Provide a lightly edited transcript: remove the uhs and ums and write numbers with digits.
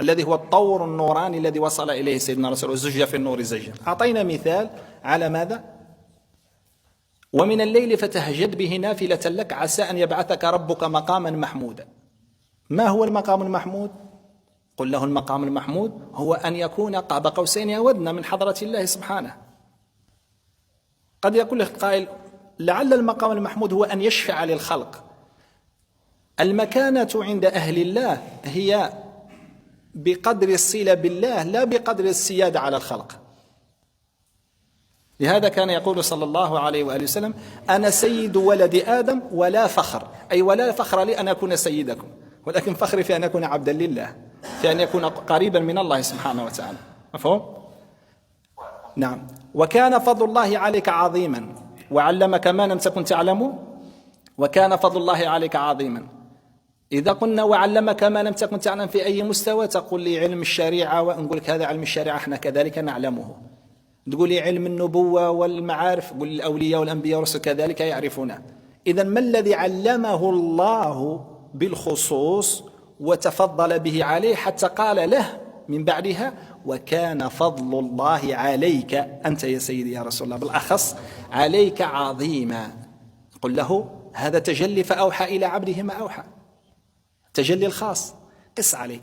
الذي هو الطور النوراني الذي وصل إليه سيدنا رسول الله، زج في النور زجا. أعطينا مثال على ماذا؟ ومن الليل فتهجد به نافلة لك عسى أن يبعثك ربك مقاما محمودا. ما هو المقام المحمود؟ قل له المقام المحمود هو أن يكون قاب قوسين أو أدنى من حضرة الله سبحانه. قد يقول لك قائل لعل المقام المحمود هو أن يشفع للخلق. المكانة عند أهل الله هي بقدر الصلة بالله لا بقدر السيادة على الخلق. لهذا كان يقول صلى الله عليه وآله وسلم أنا سيد ولد آدم ولا فخر، أي ولا فخر لي أن أكون سيدكم، ولكن فخري في أن أكون عبدا لله، في أن يكون قريبا من الله سبحانه وتعالى. مفهوم؟ نعم. وكان فضل الله عليك عظيما وعلمك ما لم تكن تعلم وكان فضل الله عليك عظيما. إذا قلنا وعلمك ما لم تكن تعلم في أي مستوى، تقول لي علم الشريعة، ونقول لك هذا علم الشريعة احنا كذلك نعلمه. تقول لي علم النبوة والمعارف، قل الأولياء والأنبياء والرسل كذلك يعرفونه. إذا ما الذي علمه الله بالخصوص وتفضل به عليه حتى قال له من بعدها وكان فضل الله عليك أنت يا سيدي يا رسول الله بالأخص عليك عظيما. قل له هذا تجلي فأوحى إلى عبده ما أوحى، تجلي الخاص. قس عليه.